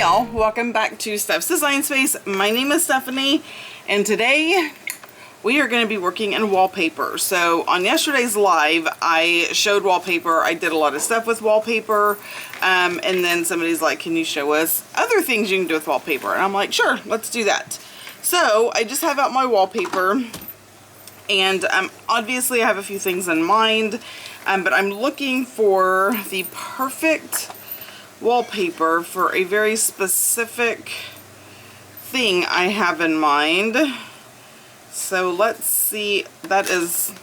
y'all, welcome back to Steph's Design Space. My name is Stephanie and today we are going to be working in wallpaper. So on yesterday's live I showed wallpaper. I did a lot of stuff with wallpaper and then somebody's like, can you show us other things you can do with wallpaper? And I'm like, sure, let's do that. So I just have out my wallpaper and obviously I have a few things in mind, but I'm looking for the perfect wallpaper for a very specific thing I have in mind. So let's see. That is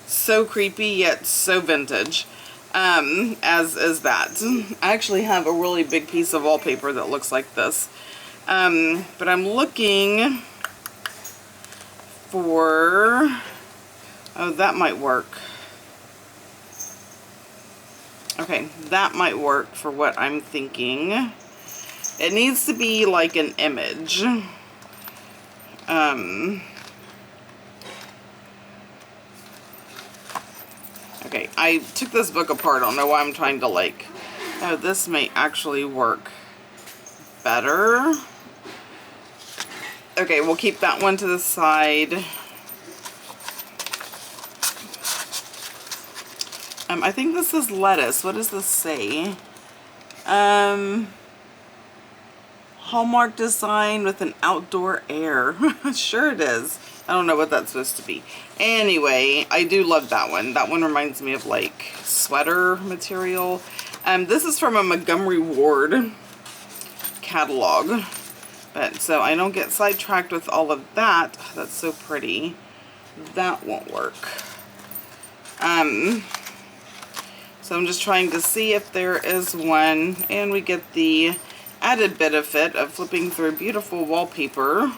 so creepy yet so vintage, as is that. I actually have a really big piece of wallpaper that looks like this, but I'm looking for, oh, that might work. Okay, that might work for what I'm thinking. It needs to be like an image. Okay, I took this book apart. I don't know why I'm trying to like, oh, this may actually work better. Okay, we'll keep that one to the side. I think this is lettuce. What does this say? Hallmark design with an outdoor air. Sure it is. I don't know what that's supposed to be. Anyway, I do love that one. That one reminds me of like sweater material. This is from a Montgomery Ward catalog. But so I don't get sidetracked with all of that. That's so pretty. That won't work. So I'm just trying to see if there is one, and we get the added benefit of flipping through beautiful wallpaper.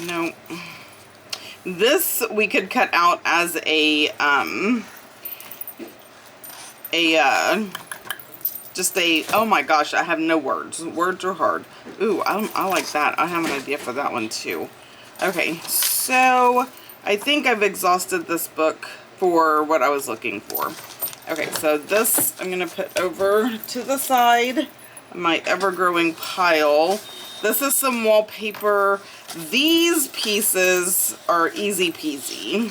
No. This we could cut out as a just a, oh my gosh, I have no words. Words are hard. Ooh, I like that. I have an idea for that one too. Okay, so I think I've exhausted this book for what I was looking for. Okay, so this I'm going to put over to the side, my ever-growing pile. This is some wallpaper. These pieces are easy peasy,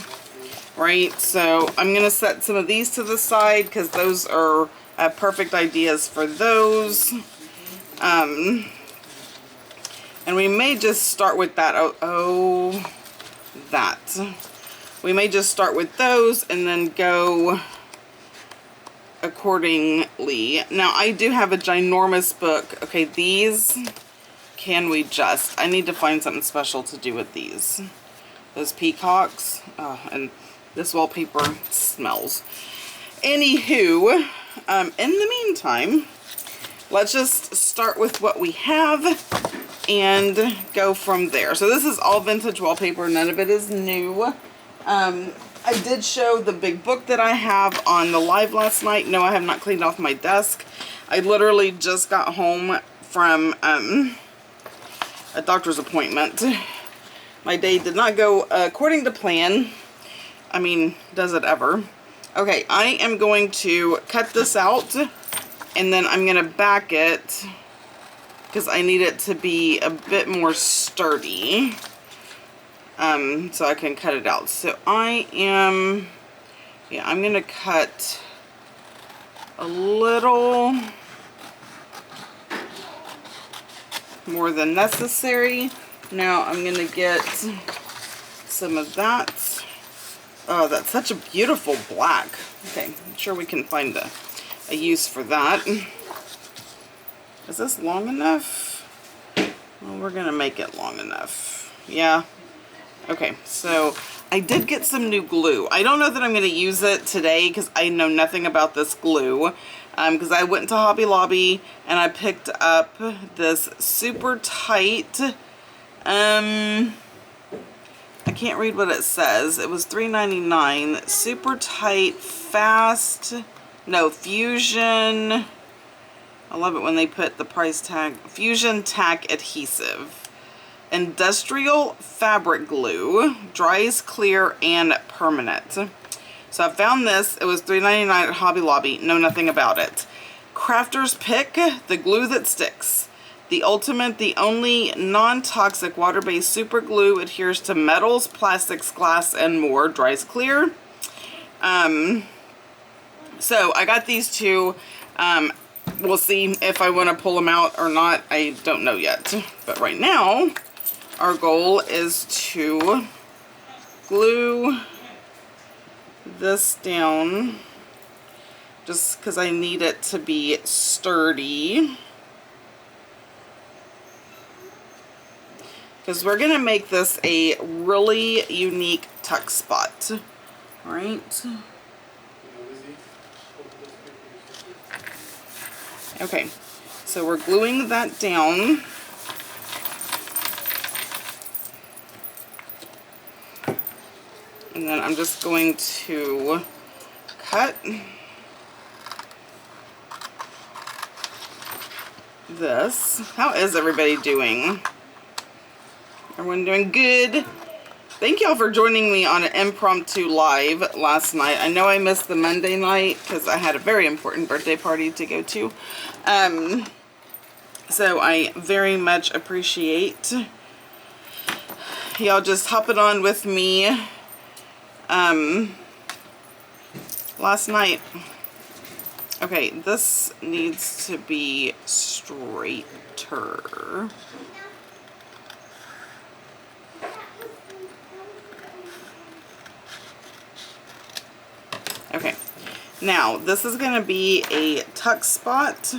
right? So I'm going to set some of these to the side because those are perfect ideas for those. And we may just start with that. That. We may just start with those and then go accordingly. Now, I do have a ginormous book. Okay, these, can we just? I need to find something special to do with these. Those peacocks. Oh, and this wallpaper smells. Anywho, in the meantime, let's just start with what we have and go from there. So this is all vintage wallpaper. None of it is new. I did show the big book that I have on the live last night. No, I have not cleaned off my desk. I literally just got home from a doctor's appointment. My day did not go according to plan. I mean, does it ever? Okay, I am going to cut this out and then I'm going to back it because I need it to be a bit more sturdy, so I can cut it out. So I'm going to cut a little more than necessary. Now I'm going to get some of that. Oh, that's such a beautiful black. Okay, I'm sure we can find a use for that. Is this long enough? Well, we're going to make it long enough. Yeah. Okay, so I did get some new glue. I don't know that I'm going to use it today because I know nothing about this glue. Because I went to Hobby Lobby and I picked up this super tight, I can't read what it says. It was $3.99. Super tight, fast, no, Fusion. I love it when they put the price tag. Fusion Tack Adhesive. Industrial fabric glue. Dries clear and permanent. So I found this. It was $3.99 at Hobby Lobby. Know nothing about it. Crafter's Pick, the glue that sticks. The ultimate, the only non-toxic water-based super glue, adheres to metals, plastics, glass, and more. Dries clear. So I got these two. We'll see if I want to pull them out or not. I don't know yet. But right now, our goal is to glue this down just because I need it to be sturdy. Because we're going to make this a really unique tuck spot. All right. Okay, so we're gluing that down. And then I'm just going to cut this. How is everybody doing? Everyone doing good? Thank y'all for joining me on an impromptu live last night. I know I missed the Monday night because I had a very important birthday party to go to. So I very much appreciate y'all just hopping on with me last night. Okay, this needs to be straighter. Okay, now this is going to be a tuck spot,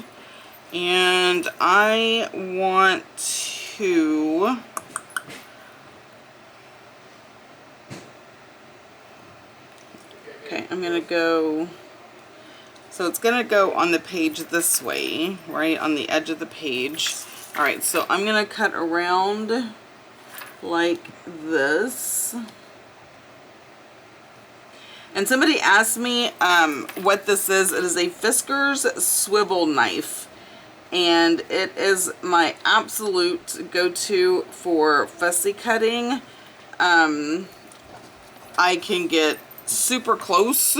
and I want to I'm going to go, so it's going to go on the page this way, right on the edge of the page. All right, so I'm going to cut around like this. And somebody asked me what this is. It is a Fisker's swivel knife. And it is my absolute go-to for fussy cutting. I can get super close.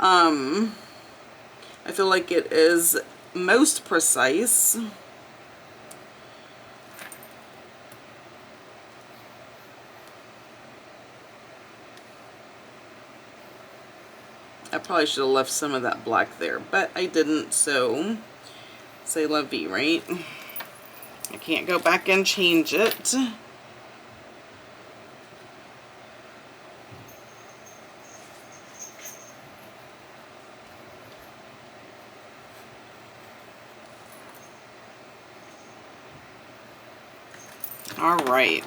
I feel like it is most precise. I probably should have left some of that black there, but I didn't, so c'est la vie, right? I can't go back and change it. All right.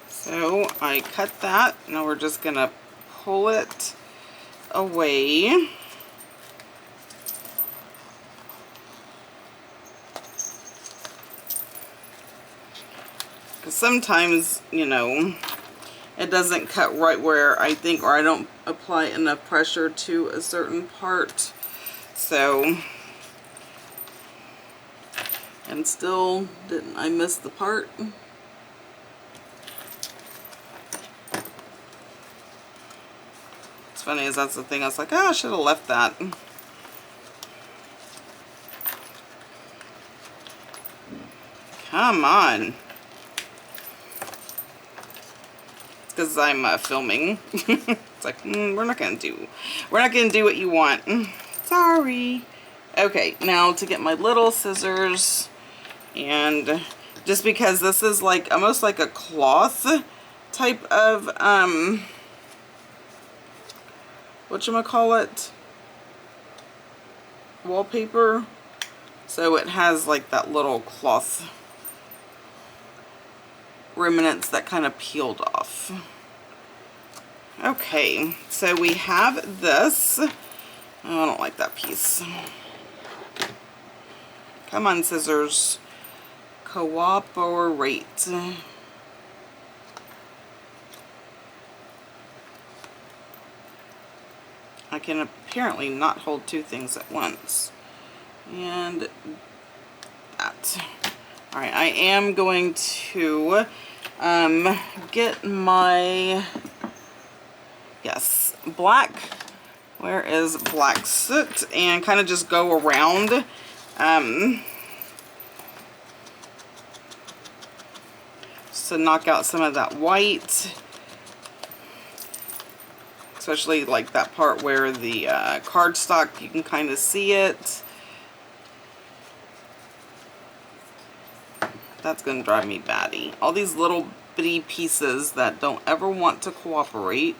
So I cut that. Now we're just going to pull it away. Because sometimes, you know, it doesn't cut right where I think, or I don't apply enough pressure to a certain part. So, and still, didn't I miss the part? It's funny as that's the thing. I was like, oh, I should have left that. Come on. It's because I'm filming. It's like, we're not gonna do what you want. Sorry. Okay, now to get my little scissors, and just because this is like almost like a cloth type of whatchamacallit, wallpaper, so it has like that little cloth remnants that kind of peeled off. Okay, so we have this. Oh, I don't like that piece. Come on, scissors. Cooperate. I can apparently not hold two things at once. And that. Alright, I am going to get my, yes, black, where is black soot, and kind of just go around. To knock out some of that white, especially like that part where the cardstock, you can kind of see it. That's going to drive me batty. All these little bitty pieces that don't ever want to cooperate.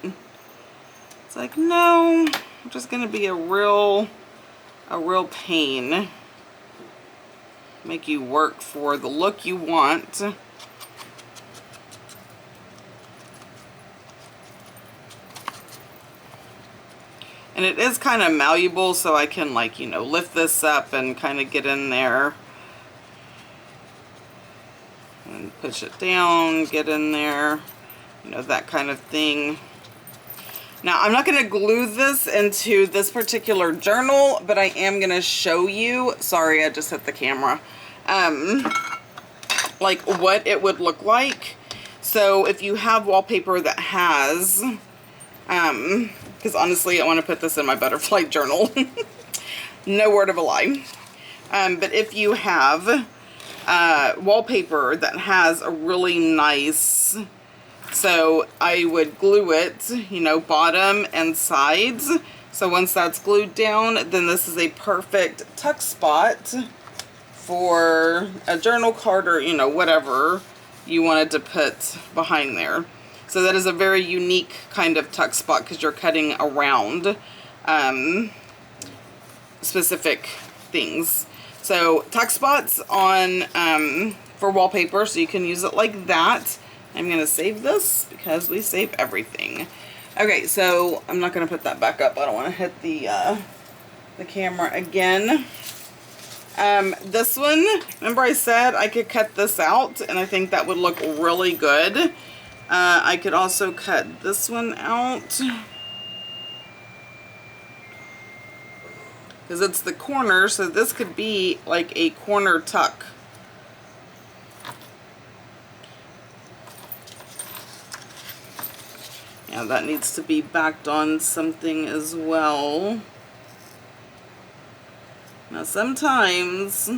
It's like, no, I'm just going to be a real pain. Make you work for the look you want. And it is kind of malleable, so I can, like, you know, lift this up and kind of get in there. And push it down, get in there. You know, that kind of thing. Now, I'm not going to glue this into this particular journal, but I am going to show you. Sorry, I just hit the camera. Like, what it would look like. So, if you have wallpaper that has... because honestly, I want to put this in my butterfly journal. No word of a lie. But if you have wallpaper that has a really nice, so I would glue it, you know, bottom and sides. So once that's glued down, then this is a perfect tuck spot for a journal card or, you know, whatever you wanted to put behind there. So that is a very unique kind of tuck spot because you're cutting around specific things. So tuck spots on for wallpaper, so you can use it like that. I'm going to save this because we save everything. Okay, so I'm not going to put that back up. I don't want to hit the camera again. This one, remember I said I could cut this out, and I think that would look really good. I could also cut this one out because it's the corner, so this could be like a corner tuck. Yeah, that needs to be backed on something as well. Now sometimes,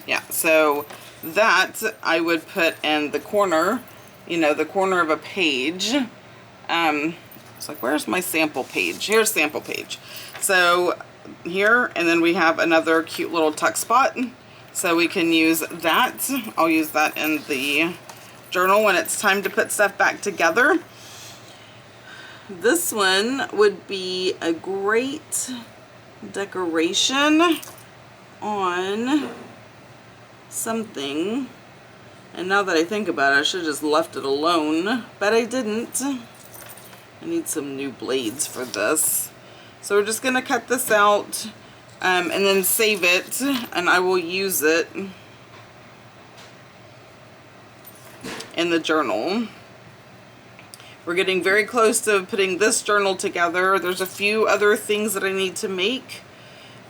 yeah, so that I would put in the corner, you know, the corner of a page. It's like, where's my sample page? Here's sample page. So here, and then we have another cute little tuck spot. So we can use that. I'll use that in the journal when it's time to put stuff back together. This one would be a great decoration on something. And now that I think about it, I should have just left it alone, but I didn't. I need some new blades for this. So we're just going to cut this out and then save it, and I will use it in the journal. We're getting very close to putting this journal together. There's a few other things that I need to make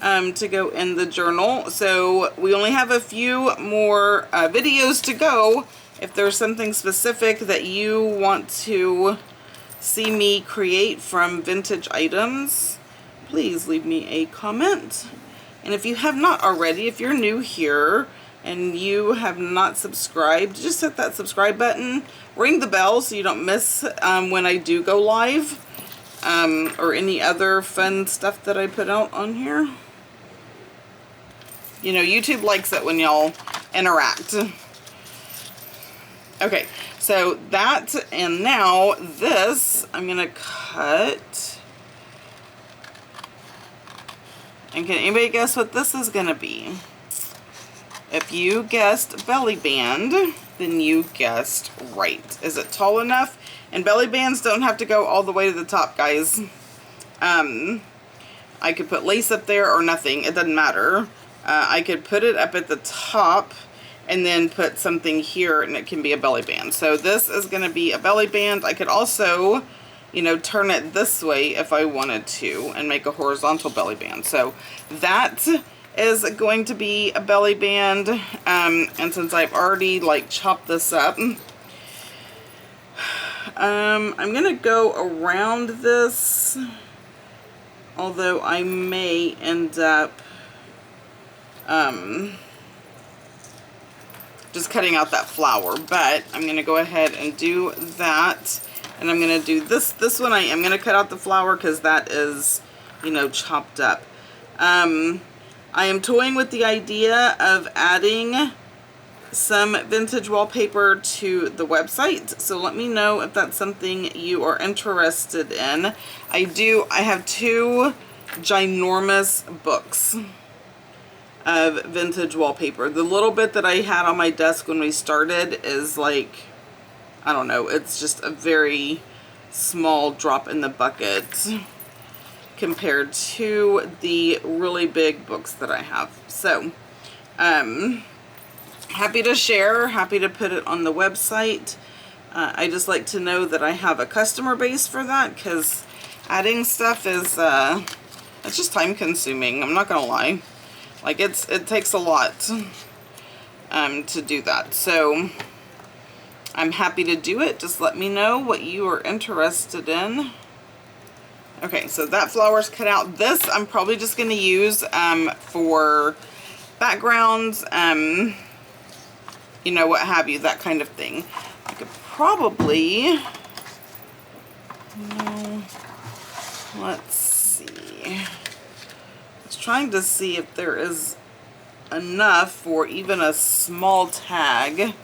to go in the journal. So we only have a few more videos to go. If there's something specific that you want to see me create from vintage items, please leave me a comment. And if you have not already, if you're new here and you have not subscribed, just hit that subscribe button, ring the bell so you don't miss when I do go live, or any other fun stuff that I put out on here. You know, YouTube likes it when y'all interact. Okay, so that, and now this, I'm gonna cut. And can anybody guess what this is gonna be? If you guessed belly band, then you guessed right. Is it tall enough? And belly bands don't have to go all the way to the top, guys. I could put lace up there or nothing. It doesn't matter. I could put it up at the top and then put something here, and it can be a belly band. So this is going to be a belly band. I could also, you know, turn it this way if I wanted to and make a horizontal belly band. So that is going to be a belly band. And since I've already like chopped this up, I'm gonna go around this, although I may end up just cutting out that flower, but I'm gonna go ahead and do that. And I'm gonna do this one. I am gonna cut out the flower because that is, you know, chopped up. I am toying with the idea of adding some vintage wallpaper to the website, so let me know if that's something you are interested in. I have 2 ginormous books of vintage wallpaper. The little bit that I had on my desk when we started is like, I don't know, it's just a very small drop in the bucket compared to the really big books that I have. So, happy to share, happy to put it on the website. I just like to know that I have a customer base for that, because adding stuff is, it's just time consuming. I'm not gonna lie. Like, it takes a lot to do that. So, I'm happy to do it. Just let me know what you are interested in. Okay, so that flower's cut out. This I'm probably just gonna use for backgrounds, you know, what have you, that kind of thing. I could probably, let's see. I was trying to see if there is enough for even a small tag.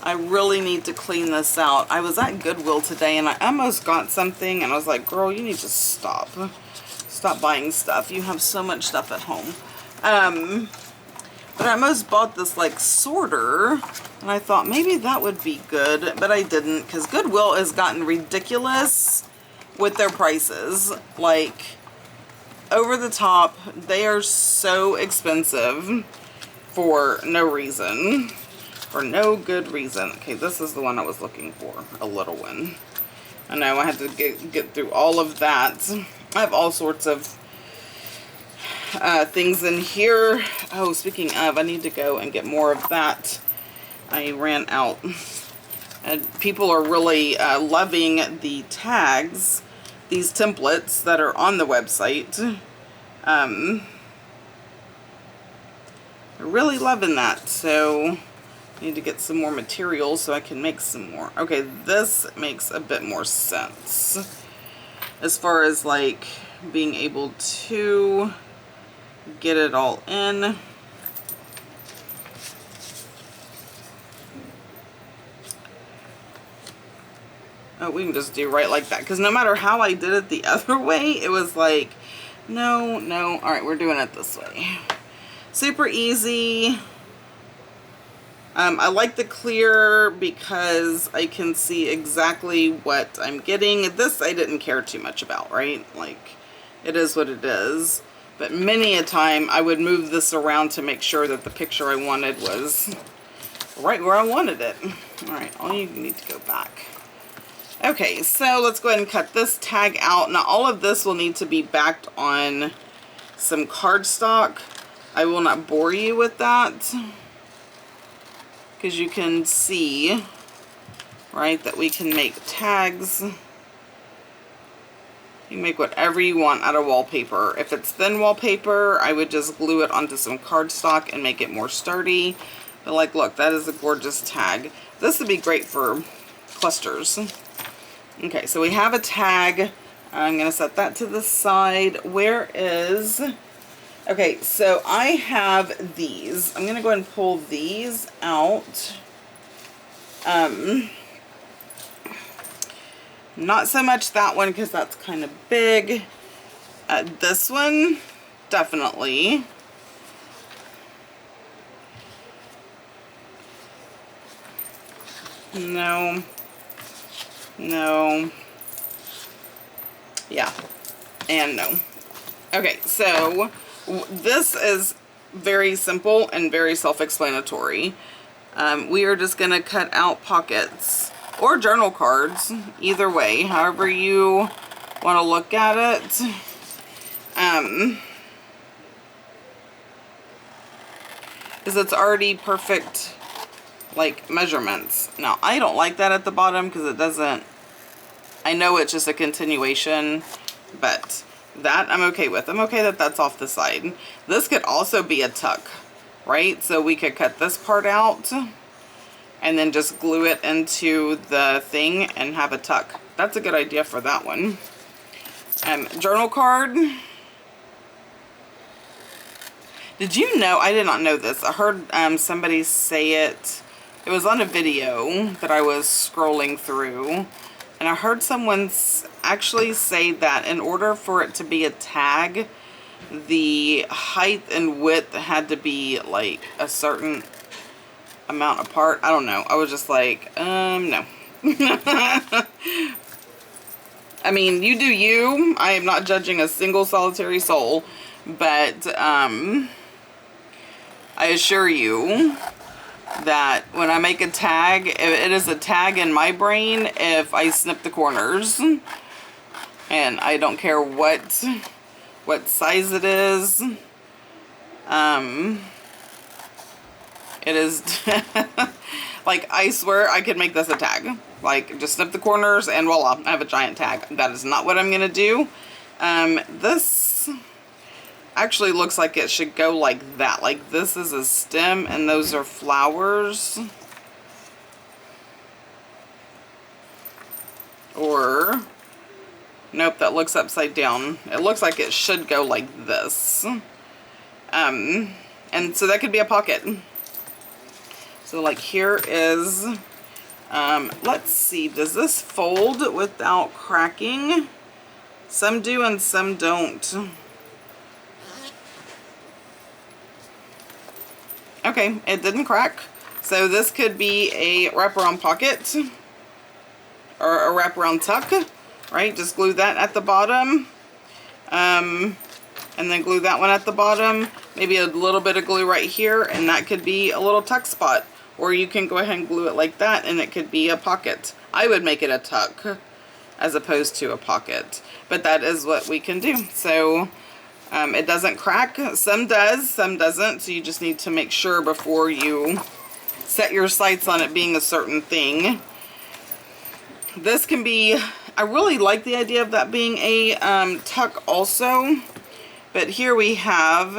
I really need to clean this out. I was at Goodwill today and I almost got something and I was like, girl, you need to stop. Stop buying stuff. You have so much stuff at home. But I almost bought this like sorter and I thought maybe that would be good, but I didn't, because Goodwill has gotten ridiculous with their prices. Like, over the top. They are so expensive for no reason. For no good reason. Okay, this is the one I was looking for. A little one. I know I had to get through all of that. I have all sorts of things in here. Oh, speaking of, I need to go and get more of that. I ran out. And people are really loving the tags, these templates that are on the website. They're really loving that. So I need to get some more materials so I can make some more. Okay, this makes a bit more sense as far as like being able to get it all in. Oh, we can just do right like that, because no matter how I did it the other way, it was like, no. All right, we're doing it this way. Super easy. I like the clear because I can see exactly what I'm getting. This I didn't care too much about, right? Like, it is what it is. But many a time I would move this around to make sure that the picture I wanted was right where I wanted it. All right, all you need to go back. Okay, so let's go ahead and cut this tag out. Now all of this will need to be backed on some cardstock. I will not bore you with that, because you can see, right, that we can make tags. You can make whatever you want out of wallpaper. If it's thin wallpaper, I would just glue it onto some cardstock and make it more sturdy. But like, look, that is a gorgeous tag. This would be great for clusters. Okay, so we have a tag. I'm going to set that to the side. Where is... Okay, so I have these. I'm going to go ahead and pull these out. Not so much that one, because that's kind of big. This one, definitely. No. No. Yeah. And no. Okay, so this is very simple and very self-explanatory. We are just going to cut out pockets or journal cards, either way, however you want to look at it. Because it's already perfect, like, measurements. Now, I don't like that at the bottom because it doesn't, I know it's just a continuation, but that I'm okay with. I'm okay that that's off the side. This could also be a tuck, right? So we could cut this part out and then just glue it into the thing and have a tuck. That's a good idea for that one. Journal card. Did you know, I did not know this. I heard somebody say it. It was on a video that I was scrolling through. And I heard someone actually say that in order for it to be a tag, the height and width had to be like a certain amount apart. I don't know. I was just like, no. I mean, you do you. I am not judging a single solitary soul. But, I assure you that when I make a tag, it is a tag in my brain if I snip the corners. And I don't care what size it is. It is like, I swear I could make this a tag. Like, just snip the corners and voila, I have a giant tag. That is not what I'm gonna do. This actually looks like it should go like that. Like, this is a stem and those are flowers. Or, nope, that looks upside down. It looks like it should go like this. And so that could be a pocket. So like, here is, let's see, does this fold without cracking? Some do and some don't. Okay, it didn't crack. So this could be a wraparound pocket or a wraparound tuck, right? Just glue that at the bottom. And then glue that one at the bottom. Maybe a little bit of glue right here, and that could be a little tuck spot. Or you can go ahead and glue it like that, and it could be a pocket. I would make it a tuck as opposed to a pocket. But that is what we can do. So it doesn't crack. Some does, some doesn't. So you just need to make sure before you set your sights on it being a certain thing. This can be, I really like the idea of that being a tuck also. But here we have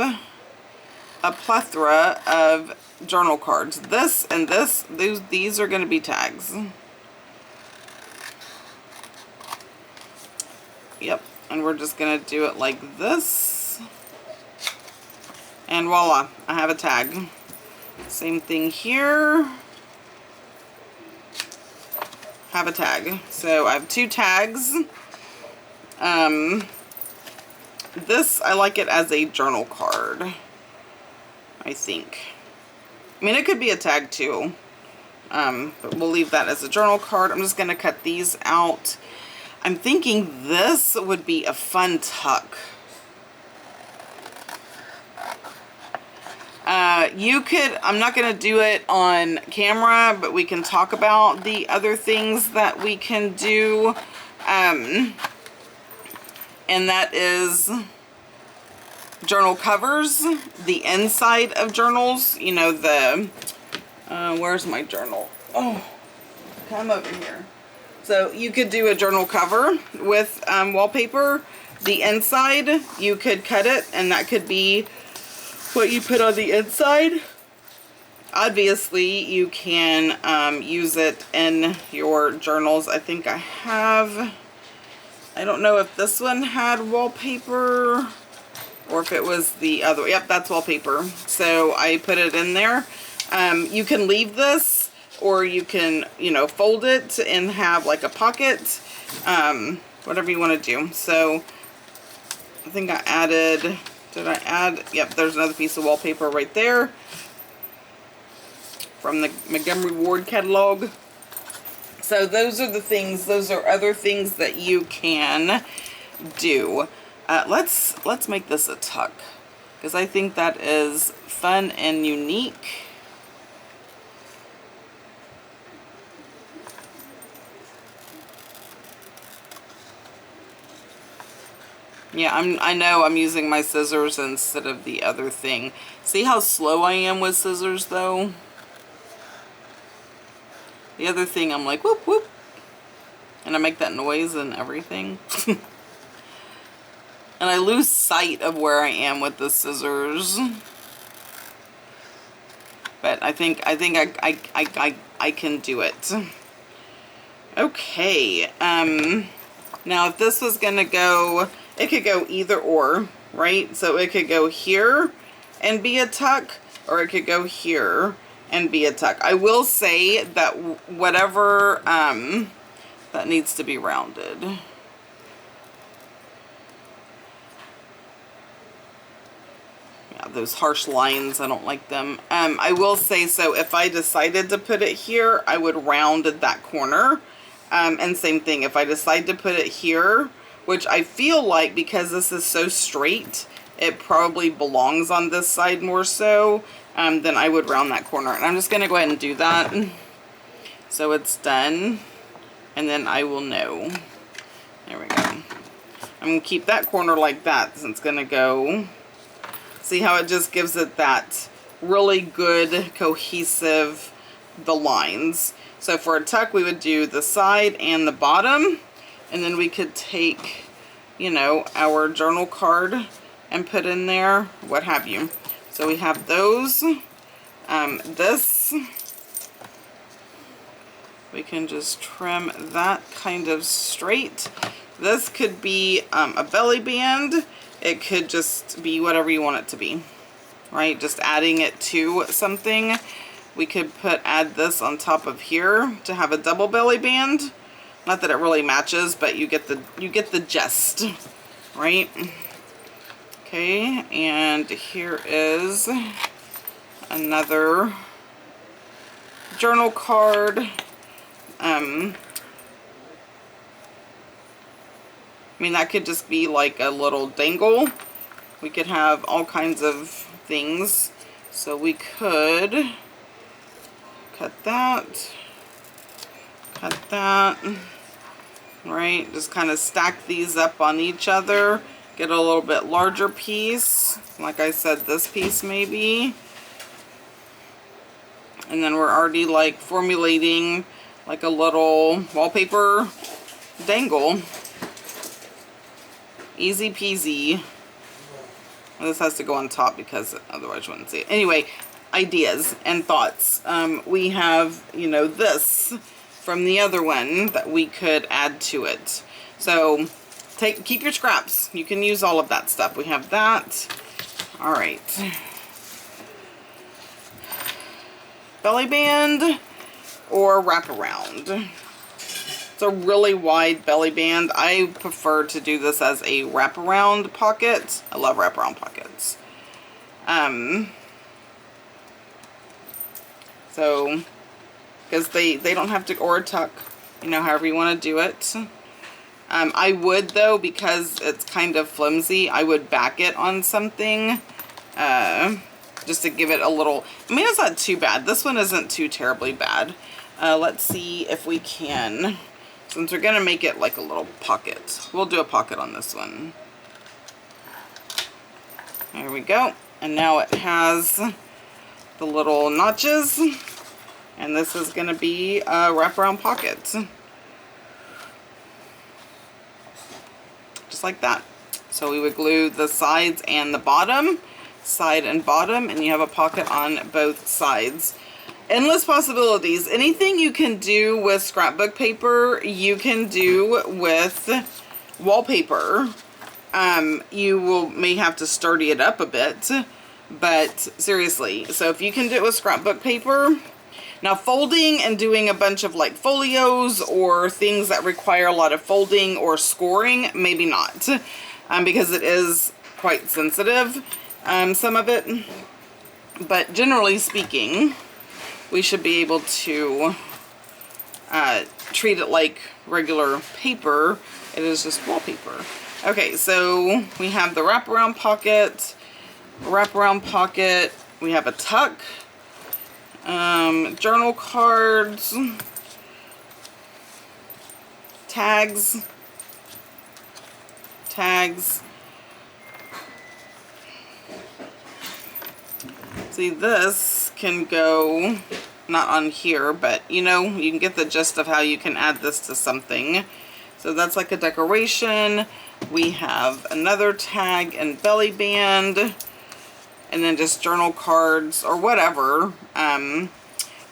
a plethora of journal cards. This and this, these are going to be tags. Yep, and we're just going to do it like this. And voila, I have a tag. Same thing here. Have a tag. So I have 2 tags. This, I like it as a journal card, I think. I mean, it could be a tag too. But we'll leave that as a journal card. I'm just going to cut these out. I'm thinking this would be a fun tuck. You could, I'm not going to do it on camera, but we can talk about the other things that we can do. And that is journal covers, the inside of journals. You know, the, where's my journal? Oh, come over here. So you could do a journal cover with wallpaper. The inside, you could cut it, and that could be what you put on the inside. Obviously, you can use it in your journals. I think I have, I don't know if this one had wallpaper or if it was the other. Yep, that's wallpaper. So I put it in there. You can leave this, or you can, you know, fold it and have like a pocket, whatever you want to do. So I think I added, did I add? Yep, there's another piece of wallpaper right there from the Montgomery Ward catalog. So those are the things, those are other things that you can do. Let's make this a tuck, because I think that is fun and unique. Yeah, I know I'm using my scissors instead of the other thing. See how slow I am with scissors though? The other thing I'm like whoop whoop. And I make that noise and everything. And I lose sight of where I am with the scissors. But I think I can do it. Okay. Now if this was gonna go, it could go either or, right? So it could go here and be a tuck, or it could go here and be a tuck. I will say that whatever that needs to be rounded. Yeah, those harsh lines, I don't like them. I will say, so if I decided to put it here, I would round that corner. And same thing, if I decide to put it here, which I feel like because this is so straight, it probably belongs on this side more so, then I would round that corner. And I'm just going to go ahead and do that. So it's done. And then I will know. There we go. I'm going to keep that corner like that since it's going to go. See how it just gives it that really good cohesive, the lines. So for a tuck, we would do the side and the bottom. And then we could take, you know, our journal card and put in there, what have you. So we have those. This, we can just trim that kind of straight. This could be a belly band. It could just be whatever you want it to be, right? Just adding it to something. We could add this on top of here to have a double belly band. Not that it really matches, but you get the gist, right? Okay, and here is another journal card. I mean, that could just be like a little dangle. We could have all kinds of things. So we could cut that, right? Just kind of stack these up on each other. Get a little bit larger piece. Like I said, this piece maybe. And then we're already like formulating like a little wallpaper dangle. Easy peasy. This has to go on top because otherwise you wouldn't see it. Anyway, ideas and thoughts. We have, you know, this from the other one that we could add to it. So keep your scraps. You can use all of that stuff. We have that. All right. Belly band or wraparound. It's a really wide belly band. I prefer to do this as a wraparound pocket. I love wraparound pockets. So, because they don't have to, or a tuck, you know, however you want to do it. I would though, because it's kind of flimsy, I would back it on something, just to give it a little, I mean, it's not too bad. This one isn't too terribly bad. Let's see if we can, since we're gonna make it like a little pocket, we'll do a pocket on this one. There we go. And now it has the little notches, and this is gonna be a wraparound pocket. Just like that. So we would glue the sides and the bottom, side and bottom, and you have a pocket on both sides. Endless possibilities. Anything you can do with scrapbook paper, you can do with wallpaper. You may have to sturdy it up a bit, but seriously, so if you can do it with scrapbook paper. Now folding and doing a bunch of like folios or things that require a lot of folding or scoring, maybe not, because it is quite sensitive, some of it. But generally speaking, we should be able to treat it like regular paper. It is just wallpaper. Okay, so we have the wraparound pocket, we have a tuck, journal cards, tags, See, this can go, not on here, but you know, you can get the gist of how you can add this to something. So that's like a decoration. We have another tag and belly band, and then just journal cards or whatever.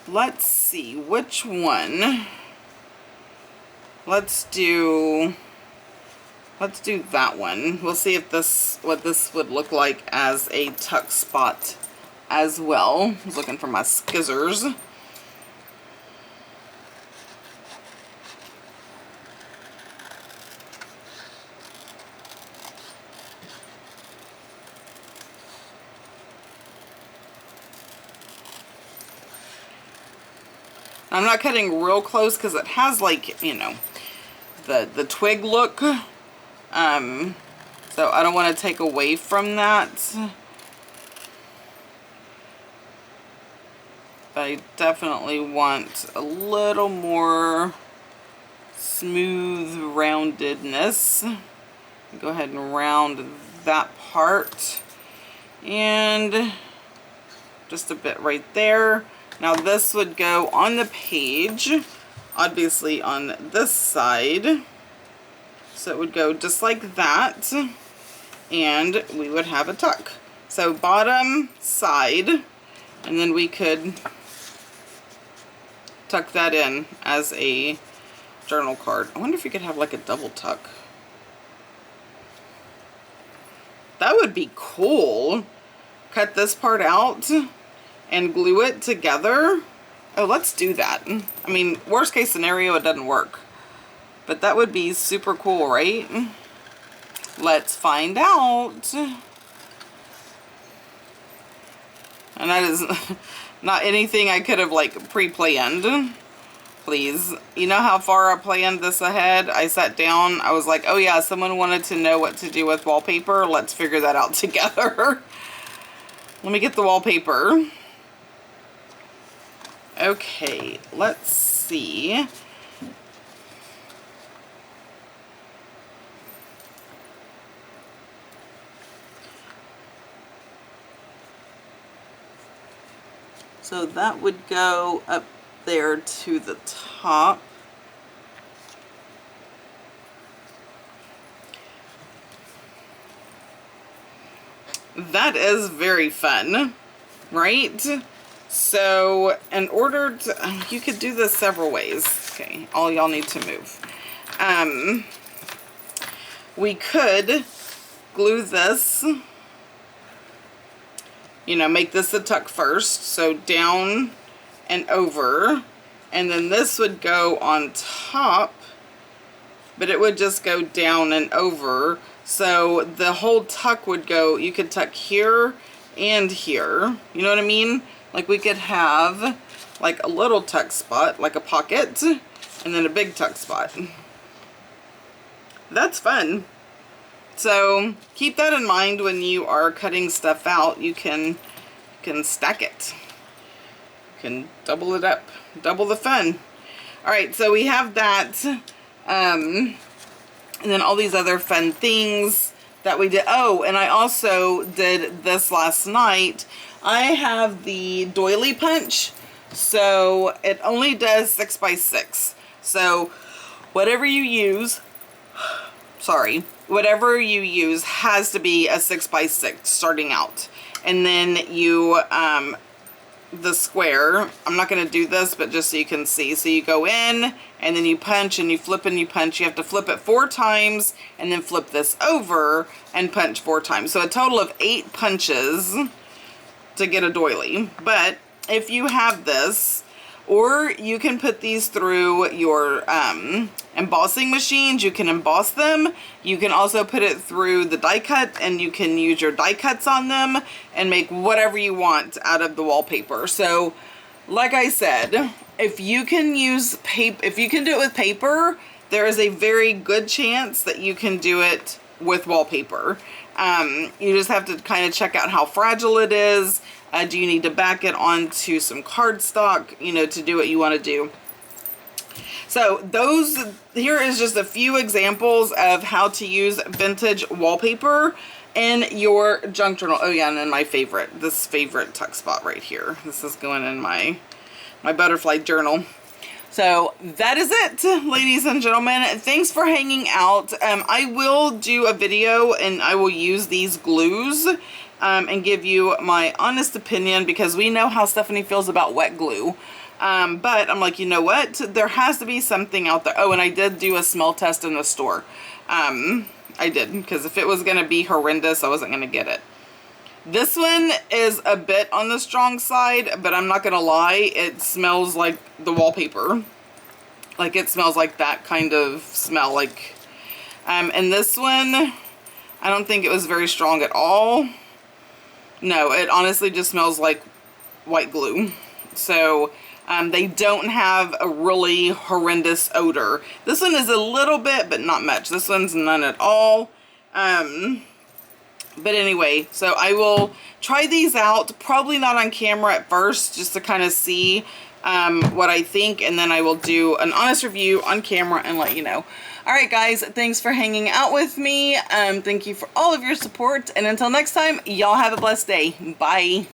Let's see, which one? Let's do that one. We'll see if what this would look like as a tuck spot as well. I was looking for my scissors. I'm not cutting real close because it has, like, you know, the twig look. So I don't want to take away from that. But I definitely want a little more smooth roundedness. Go ahead and round that part. And just a bit right there. Now this would go on the page, obviously on this side. So it would go just like that, and we would have a tuck. So bottom, side, and then we could tuck that in as a journal card. I wonder if you could have like a double tuck. That would be cool. Cut this part out and glue it together. Oh, let's do that. I mean, worst case scenario, it doesn't work. But that would be super cool, right? Let's find out. And that is not anything I could have, like, pre-planned. Please. You know how far I planned this ahead? I sat down, I was like, oh yeah, someone wanted to know what to do with wallpaper. Let's figure that out together. Let me get the wallpaper. Okay, let's see. So that would go up there to the top. That is very fun, right? So in order to, you could do this several ways. Okay, all y'all need to move. We could glue this, you know, make this a tuck first. So down and over, and then this would go on top, but it would just go down and over. So the whole tuck would go, you could tuck here and here. You know what I mean? Like we could have like a little tuck spot, like a pocket, and then a big tuck spot. That's fun. So keep that in mind when you are cutting stuff out. You can stack it. You can double it up, double the fun. All right, so we have that, and then all these other fun things that we did. Oh, and I also did this last night. I have the doily punch, so it only does 6 by 6. So whatever you use, whatever you use has to be a 6 by 6 starting out. And then you, the square, I'm not going to do this, but just so you can see. So you go in, and then you punch, and you flip, and you punch. You have to flip it 4 times, and then flip this over and punch 4 times. So a total of 8 punches to get a doily. But if you have this, or you can put these through your embossing machines, you can emboss them. You can also put it through the die cut, and you can use your die cuts on them and make whatever you want out of the wallpaper. So like I said, if you can use paper, if you can do it with paper, there is a very good chance that you can do it with wallpaper. You just have to kind of check out how fragile it is. Do you need to back it onto some cardstock, you know, to do what you want to do? So here is just a few examples of how to use vintage wallpaper. in your junk journal. Oh yeah, and then my favorite, this favorite tuck spot right here. This is going in my butterfly journal. So that is it, ladies and gentlemen. Thanks for hanging out. I will do a video and I will use these glues and give you my honest opinion, because we know how Stephanie feels about wet glue. But I'm like, you know what? There has to be something out there. Oh, and I did do a smell test in the store. I did, because if it was going to be horrendous, I wasn't going to get it. This one is a bit on the strong side, but I'm not going to lie. It smells like the wallpaper. Like, it smells like that kind of smell. Like, and this one, I don't think it was very strong at all. No, it honestly just smells like white glue. So, they don't have a really horrendous odor. This one is a little bit, but not much. This one's none at all. But anyway, so I will try these out, probably not on camera at first, just to kind of see what I think, and then I will do an honest review on camera and let you know. Alright guys, thanks for hanging out with me. Thank you for all of your support, and until next time, y'all have a blessed day. Bye.